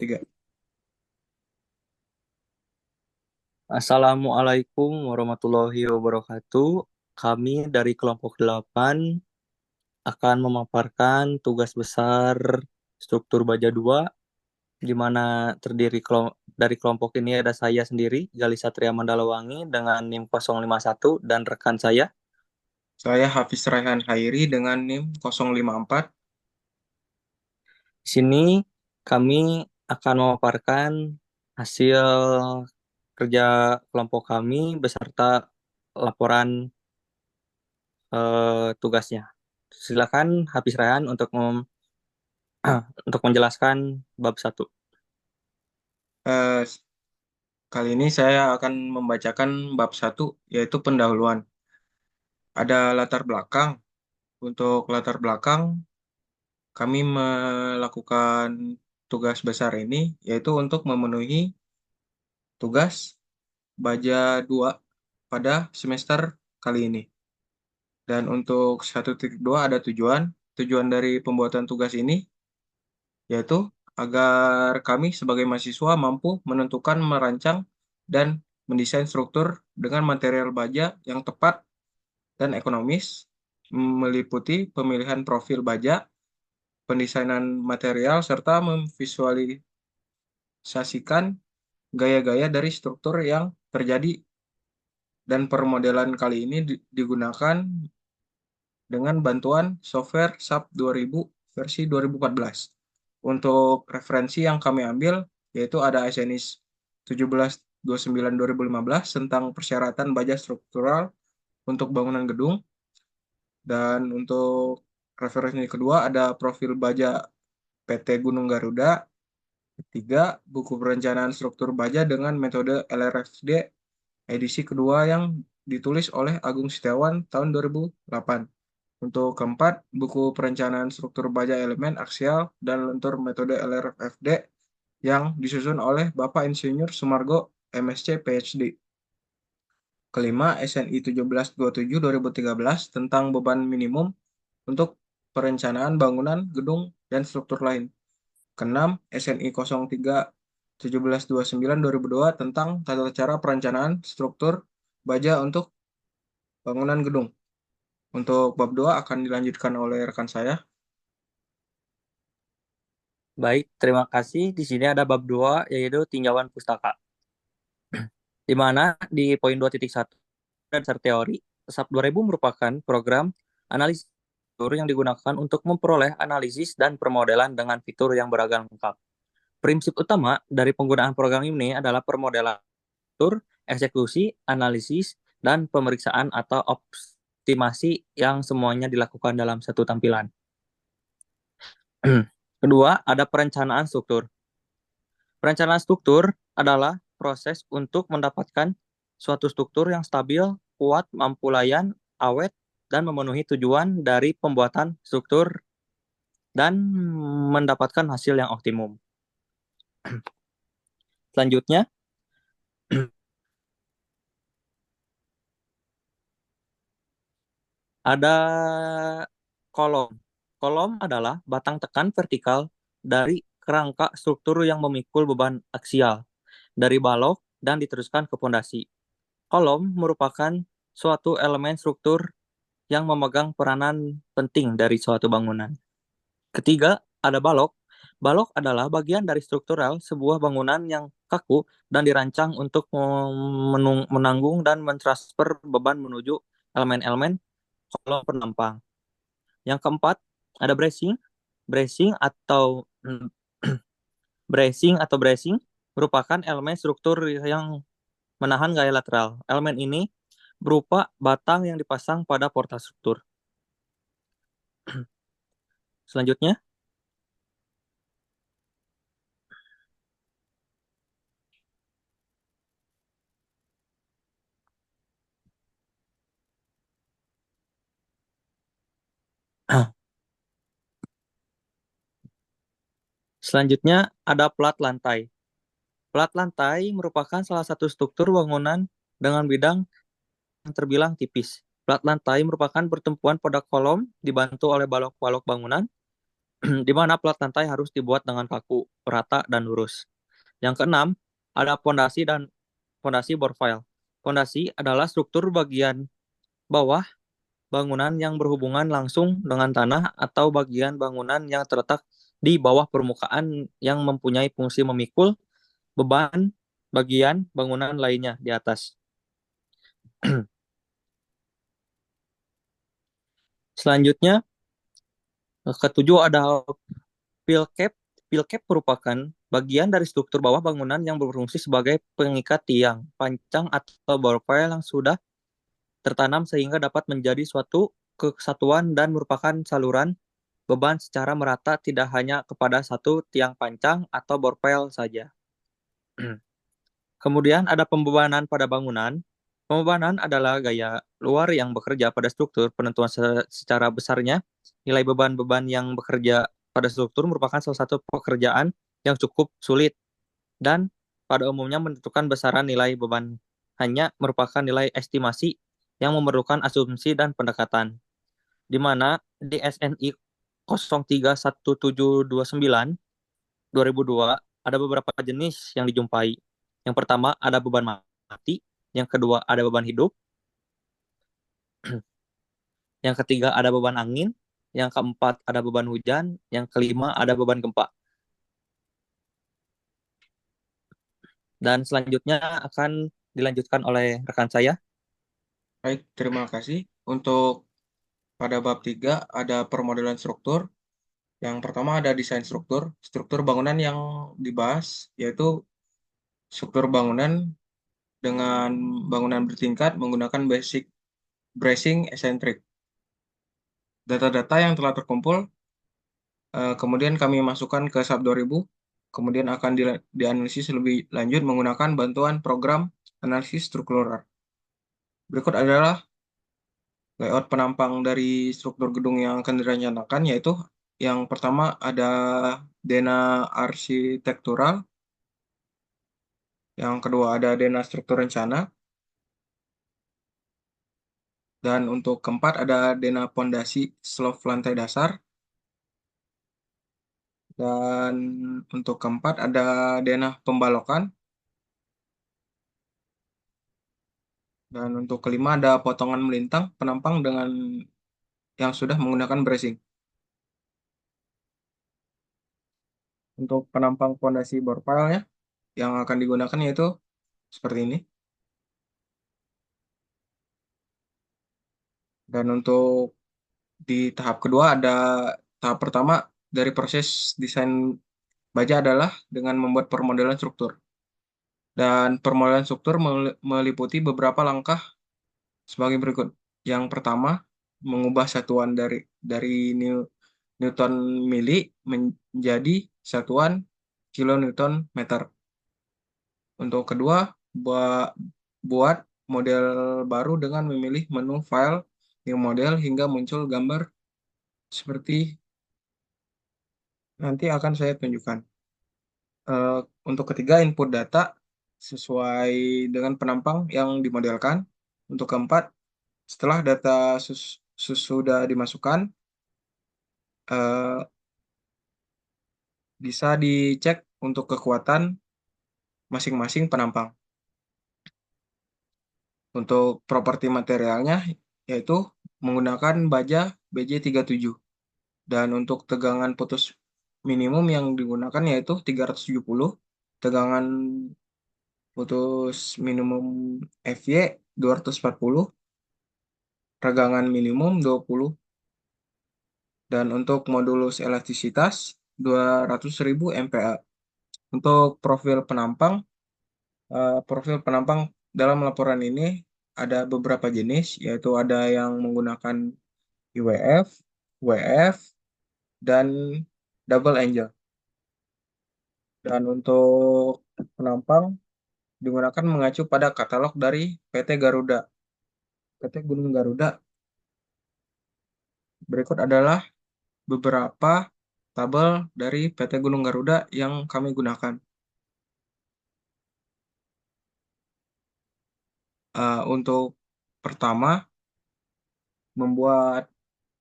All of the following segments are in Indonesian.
Tiga. Assalamualaikum warahmatullahi wabarakatuh. Kami dari kelompok 8 akan memaparkan tugas besar struktur baja 2, di mana dari kelompok ini ada saya sendiri, Gali Satria Mandalawangi dengan NIM 051 dan rekan saya. Saya Hafiz Raihan Hairi dengan NIM 054. Di sini kami akan memaparkan hasil kerja kelompok kami beserta laporan tugasnya. Silakan Hafiz Raihan untuk menjelaskan bab satu. Eh, Kali ini saya akan membacakan bab satu, yaitu pendahuluan. Ada latar belakang. Untuk latar belakang, kami melakukan tugas besar ini, yaitu untuk memenuhi tugas baja 2 pada semester kali ini. Dan untuk 1.2 ada tujuan. Tujuan dari pembuatan tugas ini yaitu agar kami sebagai mahasiswa mampu menentukan, merancang, dan mendesain struktur dengan material baja yang tepat dan ekonomis, meliputi pemilihan profil baja, pendesainan material, serta memvisualisasikan gaya-gaya dari struktur yang terjadi. Dan permodelan kali ini digunakan dengan bantuan software SAP 2000 versi 2014. Untuk referensi yang kami ambil, yaitu ada SNIS 1729-2015 tentang persyaratan baja struktural untuk bangunan gedung, dan untuk referensi kedua ada profil baja PT Gunung Garuda. Ketiga, buku perencanaan struktur baja dengan metode LRFD edisi kedua yang ditulis oleh Agung Setiawan tahun 2008. Untuk keempat, buku perencanaan struktur baja elemen aksial dan lentur metode LRFD yang disusun oleh Bapak Insinyur Sumargo, MSc, PhD. Kelima, SNI 1727-2013 tentang beban minimum untuk perencanaan bangunan, gedung, dan struktur lain. Keenam, SNI 03-1729-2002 tentang tata cara perencanaan struktur baja untuk bangunan gedung. Untuk bab 2 akan dilanjutkan oleh rekan saya. Baik, terima kasih. Di sini ada bab 2 yaitu tinjauan pustaka. Di mana di poin 2.1 dasar teori, SAP 2000 merupakan program analisis fitur yang digunakan untuk memperoleh analisis dan permodelan dengan fitur yang beragam lengkap. Prinsip utama dari penggunaan program ini adalah permodelan fitur, eksekusi, analisis, dan pemeriksaan atau optimasi yang semuanya dilakukan dalam satu tampilan. Kedua, ada perencanaan struktur. Perencanaan struktur adalah proses untuk mendapatkan suatu struktur yang stabil, kuat, mampu layan, awet, dan memenuhi tujuan dari pembuatan struktur dan mendapatkan hasil yang optimum. Selanjutnya, ada kolom. Kolom adalah batang tekan vertikal dari kerangka struktur yang memikul beban aksial dari balok dan diteruskan ke pondasi. Kolom merupakan suatu elemen struktur yang memegang peranan penting dari suatu bangunan. Ketiga, ada balok. Balok adalah bagian dari struktural sebuah bangunan yang kaku dan dirancang untuk menanggung dan mentransfer beban menuju elemen-elemen kolom penampang. Yang keempat, ada bracing. Bracing atau bracing merupakan elemen struktur yang menahan gaya lateral. Elemen ini berupa batang yang dipasang pada portal struktur. Selanjutnya, selanjutnya ada plat lantai. Plat lantai merupakan salah satu struktur bangunan dengan bidang yang terbilang tipis. Plat lantai merupakan pertumpuan pada kolom dibantu oleh balok-balok bangunan. di mana plat lantai harus dibuat dengan kaku, rata, dan lurus. Yang keenam, ada fondasi bore file. Fondasi adalah struktur bagian bawah bangunan yang berhubungan langsung dengan tanah atau bagian bangunan yang terletak di bawah permukaan yang mempunyai fungsi memikul beban bagian bangunan lainnya di atas. Selanjutnya, ketujuh ada Pill cap. Pill cap merupakan bagian dari struktur bawah bangunan yang berfungsi sebagai pengikat tiang, pancang, atau borpel yang sudah tertanam sehingga dapat menjadi suatu kesatuan dan merupakan saluran beban secara merata tidak hanya kepada satu tiang pancang atau borpel saja. Kemudian ada pembebanan pada bangunan. Pembebanan adalah gaya luar yang bekerja pada struktur. Penentuan secara besarnya, nilai beban-beban yang bekerja pada struktur merupakan salah satu pekerjaan yang cukup sulit dan pada umumnya menentukan besaran nilai beban hanya merupakan nilai estimasi yang memerlukan asumsi dan pendekatan. Di mana di SNI 031729 2002 ada beberapa jenis yang dijumpai. Yang pertama ada beban mati, yang kedua ada beban hidup, yang ketiga ada beban angin, yang keempat ada beban hujan, yang kelima ada beban gempa. Dan selanjutnya akan dilanjutkan oleh rekan saya. Baik, terima kasih. Untuk pada bab 3 ada permodelan struktur. Yang pertama ada desain struktur. Struktur bangunan yang dibahas yaitu struktur bangunan dengan bangunan bertingkat menggunakan basic bracing eccentric. Data-data yang telah terkumpul kemudian kami masukkan ke SAP 2000, kemudian akan dianalisis lebih lanjut menggunakan bantuan program analisis struktural. Berikut adalah layout penampang dari struktur gedung yang akan direncanakan, yaitu yang pertama ada Dena Arsitektural, yang kedua ada Dena Struktur Rencana, dan untuk keempat ada Dena Pondasi Slope Lantai Dasar, dan untuk keempat ada Dena Pembalokan, dan untuk kelima ada potongan melintang penampang dengan yang sudah menggunakan bracing. Untuk penampang fondasi bor pile-nya yang akan digunakan yaitu seperti ini. Dan untuk di tahap kedua ada tahap pertama dari proses desain baja adalah dengan membuat permodelan struktur. Dan permodelan struktur meliputi beberapa langkah sebagai berikut. Yang pertama, mengubah satuan dari Newton mili menjadi satuan kilonewton meter. Untuk kedua, buat model baru dengan memilih menu file new model hingga muncul gambar seperti nanti akan saya tunjukkan. Eh, untuk ketiga, input data sesuai dengan penampang yang dimodelkan. Untuk keempat, setelah data sudah dimasukkan, eh, bisa dicek untuk kekuatan masing-masing penampang. Untuk properti materialnya, yaitu menggunakan baja BJ37. Dan untuk tegangan putus minimum yang digunakan yaitu 370, tegangan putus minimum FY 240, regangan minimum 20, dan untuk modulus elastisitas 200.000 MPa. Untuk profil penampang dalam laporan ini ada beberapa jenis, yaitu ada yang menggunakan IWF, WF, dan double angel. Dan untuk penampang digunakan mengacu pada katalog dari PT Garuda. PT Gunung Garuda. Berikut adalah beberapa tabel dari PT Gunung Garuda yang kami gunakan. Untuk pertama, membuat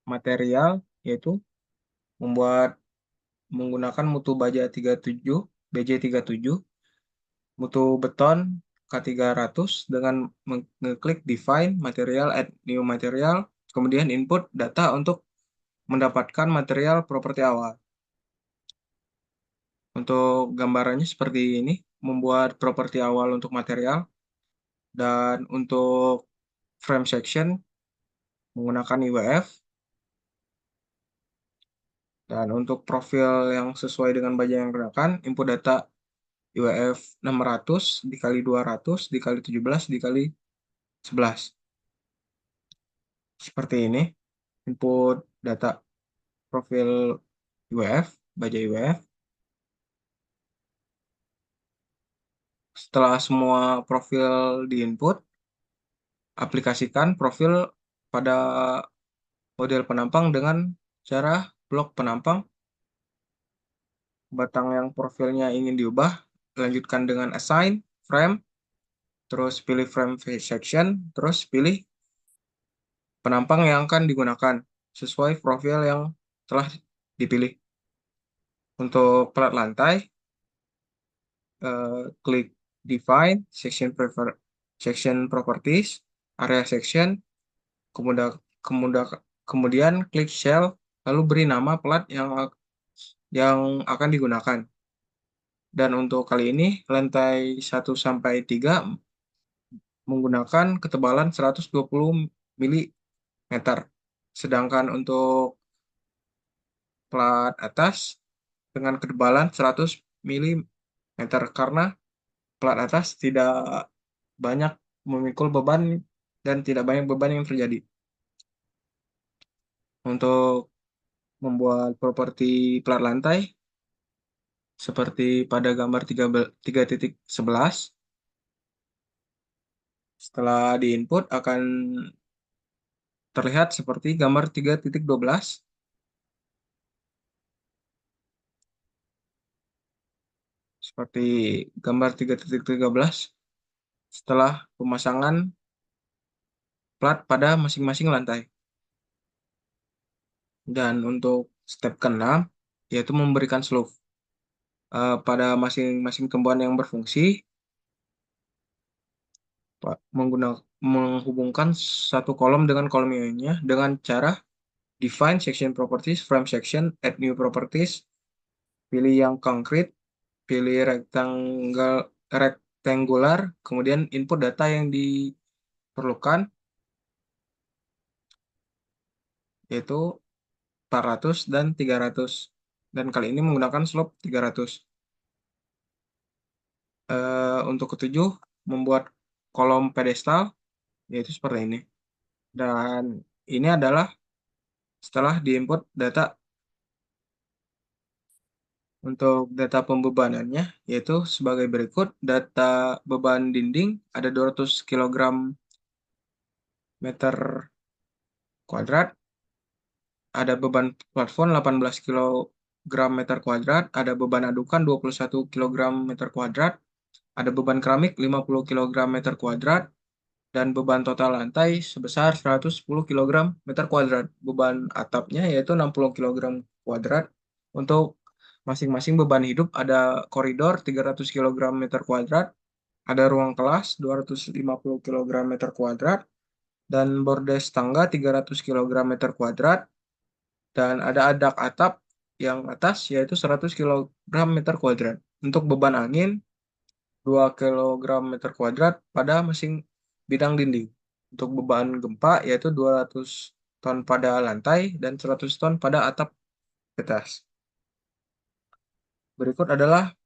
material, yaitu membuat menggunakan mutu baja 37, BJ37, mutu beton K300 dengan mengklik define material, add new material, kemudian input data untuk mendapatkan material properti awal. Untuk gambarannya seperti ini, membuat properti awal untuk material, dan untuk frame section menggunakan IWF, dan untuk profil yang sesuai dengan baja yang digunakan, input data IWF 600 dikali 200 dikali 17 dikali 11. Seperti ini, input data profil IWF, baja IWF. Setelah semua profil diinput, aplikasikan profil pada model penampang dengan cara blok penampang. Batang yang profilnya ingin diubah, lanjutkan dengan assign frame, terus pilih frame section, terus pilih penampang yang akan digunakan sesuai profil yang telah dipilih. Untuk plat lantai, klik define section properties, area section, kemudian klik shell, lalu beri nama plat yang akan digunakan. Dan untuk kali ini lantai 1 sampai 3 menggunakan ketebalan 120 mm. Sedangkan untuk plat atas dengan ketebalan 100 mm, karena plat atas tidak banyak memikul beban dan tidak banyak beban yang terjadi. Untuk membuat properti plat lantai seperti pada gambar 3.11, setelah diinput akan terlihat seperti gambar 3.12. Seperti gambar 3.13 setelah pemasangan plat pada masing-masing lantai. Dan untuk step ke-6, yaitu memberikan slope. Pada masing-masing tumbuhan yang berfungsi, menghubungkan satu kolom dengan kolom lainnya dengan cara define section properties, frame section, add new properties, pilih yang konkret, pilih rectangular, kemudian input data yang diperlukan, yaitu 400 dan 300. Dan kali ini menggunakan slope 300. Untuk ketujuh, membuat kolom pedestal, yaitu seperti ini. Dan ini adalah setelah diinput data. Untuk data pembebanannya, yaitu sebagai berikut. Data beban dinding ada 200 kg meter kuadrat. Ada beban plafon 18 kg meter kuadrat. Ada beban adukan 21 kg meter kuadrat. Ada beban keramik 50 kg meter kuadrat. Dan beban total lantai sebesar 110 kg meter kuadrat. Beban atapnya yaitu 60 kg kuadrat. Untuk masing-masing beban hidup ada koridor 300 kg meter kuadrat, ada ruang kelas 250 kg meter kuadrat, dan bordes tangga 300 kg meter kuadrat, dan ada adak atap yang atas yaitu 100 kg meter kuadrat. Untuk beban angin 2 kg meter kuadrat pada masing bidang dinding. Untuk beban gempa yaitu 200 ton pada lantai dan 100 ton pada atap atas. Berikut adalah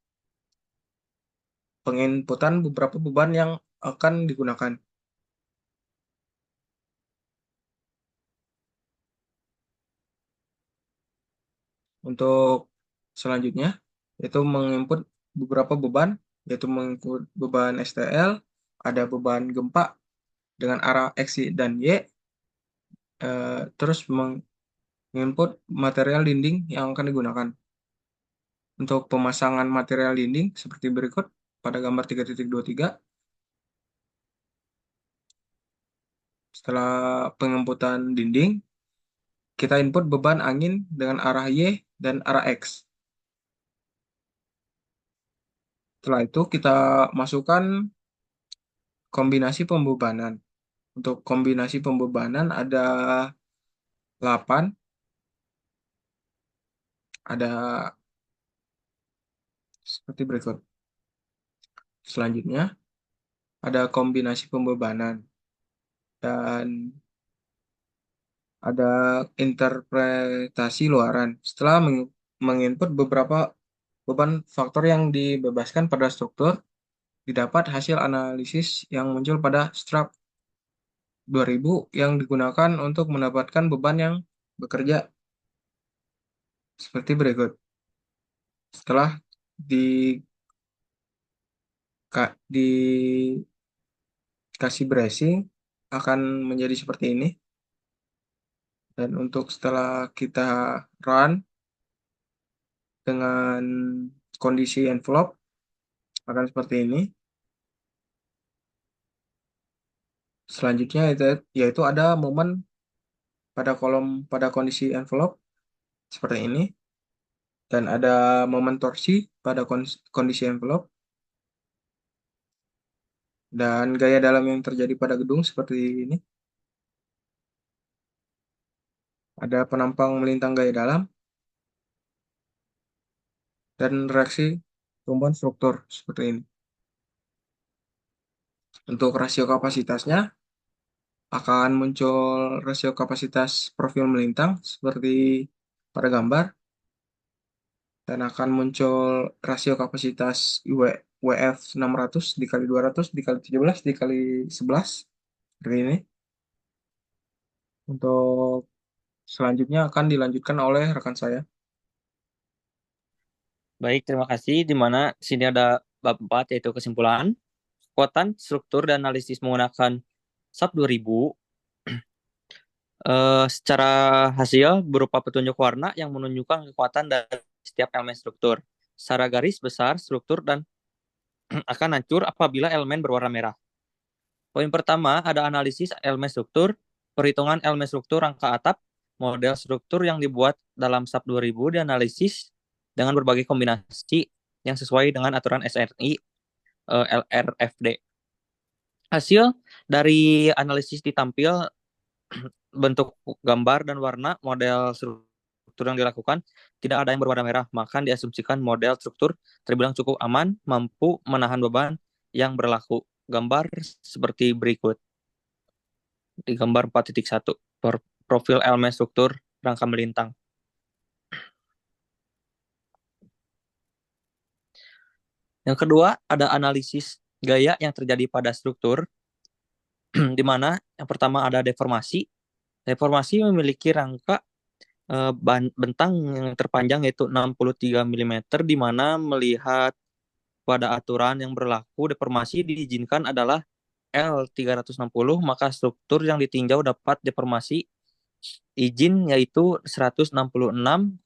penginputan beberapa beban yang akan digunakan. Untuk selanjutnya, yaitu menginput beberapa beban, yaitu menginput beban STL, ada beban gempa dengan arah X, Y, dan Y, terus menginput material dinding yang akan digunakan. Untuk pemasangan material dinding seperti berikut pada gambar 3.23. Setelah penginputan dinding, kita input beban angin dengan arah Y dan arah X. Setelah itu kita masukkan kombinasi pembebanan. Untuk kombinasi pembebanan ada 8, ada seperti berikut. Selanjutnya ada kombinasi pembebanan dan ada interpretasi luaran. Setelah menginput beberapa beban faktor yang dibebaskan pada struktur, didapat hasil analisis yang muncul pada strap 2000 yang digunakan untuk mendapatkan beban yang bekerja seperti berikut. Setelah di, dikasih bracing akan menjadi seperti ini. Dan untuk setelah kita run dengan kondisi envelope akan seperti ini. Selanjutnya yaitu ada momen pada kolom pada kondisi envelope seperti ini dan ada momen torsi pada kondisi envelope dan gaya dalam yang terjadi pada gedung seperti ini. Ada penampang melintang gaya dalam dan reaksi tumbuhan struktur seperti ini. Untuk rasio kapasitasnya akan muncul rasio kapasitas profil melintang seperti pada gambar dan akan muncul rasio kapasitas WF 600 dikali 200 dikali 17 dikali 11 seperti ini. Untuk selanjutnya akan dilanjutkan oleh rekan saya. Baik, terima kasih. Di mana sini ada bab 4 yaitu kesimpulan. Kekuatan struktur dan analisis menggunakan SAP 2000 secara hasil berupa petunjuk warna yang menunjukkan kekuatan dari setiap elemen struktur. Secara garis besar, struktur dan akan hancur apabila elemen berwarna merah. Poin pertama ada analisis elemen struktur, perhitungan elemen struktur rangka atap, model struktur yang dibuat dalam SAP 2000 dianalisis dengan berbagai kombinasi yang sesuai dengan aturan SRI LRFD. Hasil dari analisis ditampil bentuk gambar dan warna model struktur yang dilakukan tidak ada yang berwarna merah, maka diasumsikan model struktur terbilang cukup aman, mampu menahan beban yang berlaku. Gambar seperti berikut. Di gambar 4.1, profil elemen struktur rangka melintang. Yang kedua, ada analisis gaya yang terjadi pada struktur, di mana yang pertama ada deformasi. Deformasi memiliki rangka bentang yang terpanjang yaitu 63 mm, di mana melihat pada aturan yang berlaku deformasi diizinkan adalah L360, maka struktur yang ditinjau dapat deformasi izin yaitu 166,667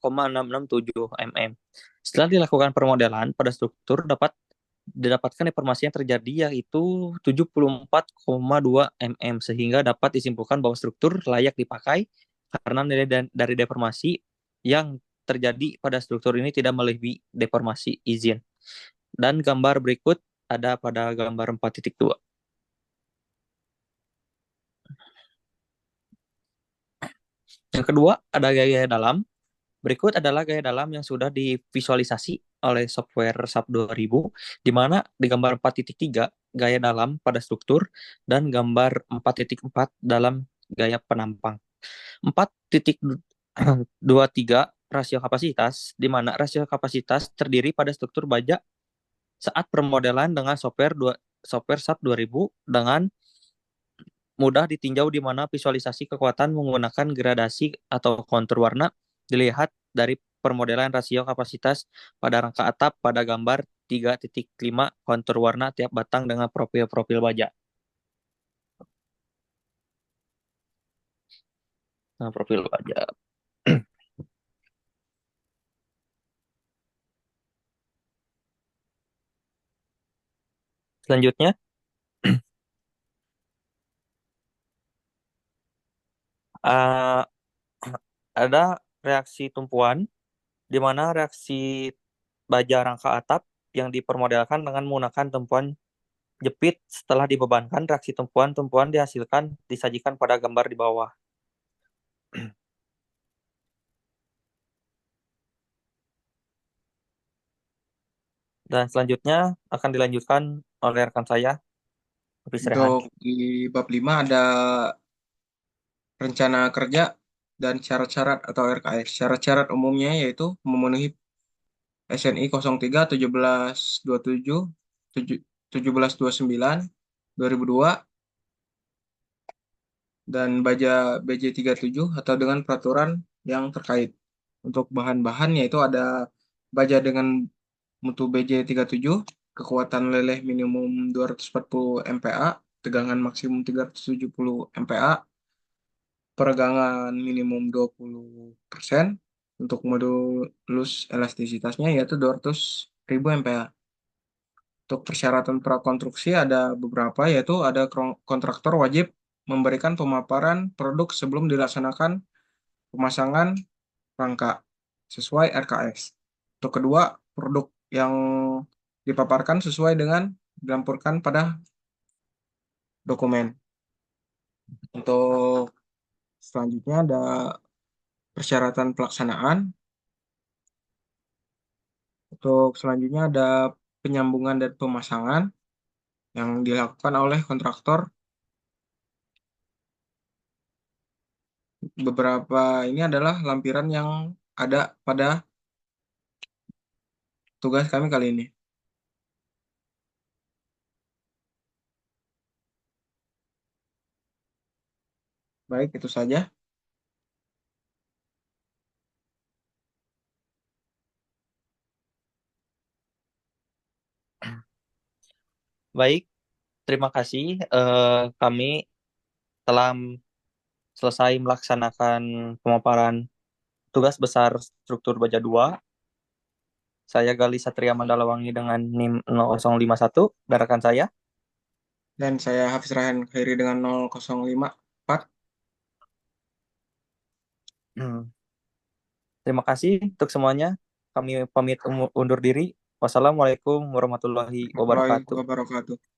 mm. Setelah dilakukan permodelan pada struktur dapat didapatkan deformasi yang terjadi yaitu 74,2 mm sehingga dapat disimpulkan bahwa struktur layak dipakai karena nilai dari deformasi yang terjadi pada struktur ini tidak melebihi deformasi izin. Dan gambar berikut ada pada gambar 4.2. Yang kedua ada gaya dalam. Berikut adalah gaya dalam yang sudah divisualisasi oleh software SAP 2000, di mana di gambar 4.3 gaya dalam pada struktur dan gambar 4.4 dalam gaya penampang. 4.23 rasio kapasitas, di mana rasio kapasitas terdiri pada struktur baja saat permodelan dengan software SAP 2000 dengan mudah ditinjau di mana visualisasi kekuatan menggunakan gradasi atau kontur warna dilihat dari permodelan rasio kapasitas pada rangka atap pada gambar 3.5 kontur warna tiap batang dengan profil-profil baja. Nah, profil baja. Selanjutnya, uh, ada reaksi tumpuan, di mana reaksi baja rangka atap yang dipermodelkan dengan menggunakan tumpuan jepit setelah dibebankan. Reaksi tumpuan-tumpuan disajikan pada gambar di bawah. Dan selanjutnya akan dilanjutkan oleh rekan saya, Hafiz Rehan. Untuk di bab 5 ada rencana kerja dan syarat-syarat atau RKS. Syarat-syarat umumnya yaitu memenuhi SNI 03 1727 1729 2002 dan baja BJ 37 atau dengan peraturan yang terkait. Untuk bahan-bahan yaitu ada baja dengan mutu BJ 37, kekuatan leleh minimum 240 MPa, tegangan maksimum 370 MPa, peregangan minimum 20%, untuk modulus elastisitasnya yaitu 200.000 MPa. Untuk persyaratan prakonstruksi ada beberapa, yaitu ada kontraktor wajib memberikan pemaparan produk sebelum dilaksanakan pemasangan rangka sesuai RKS. Untuk kedua, produk yang dipaparkan sesuai dengan dilampirkan pada dokumen. Untuk selanjutnya ada persyaratan pelaksanaan. Untuk selanjutnya ada penyambungan dan pemasangan yang dilakukan oleh kontraktor. Beberapa ini adalah lampiran yang ada pada tugas kami kali ini. Baik, itu saja. Baik, terima kasih. Kami telah selesai melaksanakan pemaparan tugas besar struktur baja 2. Saya Gali Satria Mandalawangi dengan NIM 0051 dan rekan saya. Dan saya Hafiz Rahan Khairi dengan 0054. Hmm. Terima kasih untuk semuanya. Kami pamit undur diri. Wassalamualaikum warahmatullahi Warahmatullahi wabarakatuh. wabarakatuh.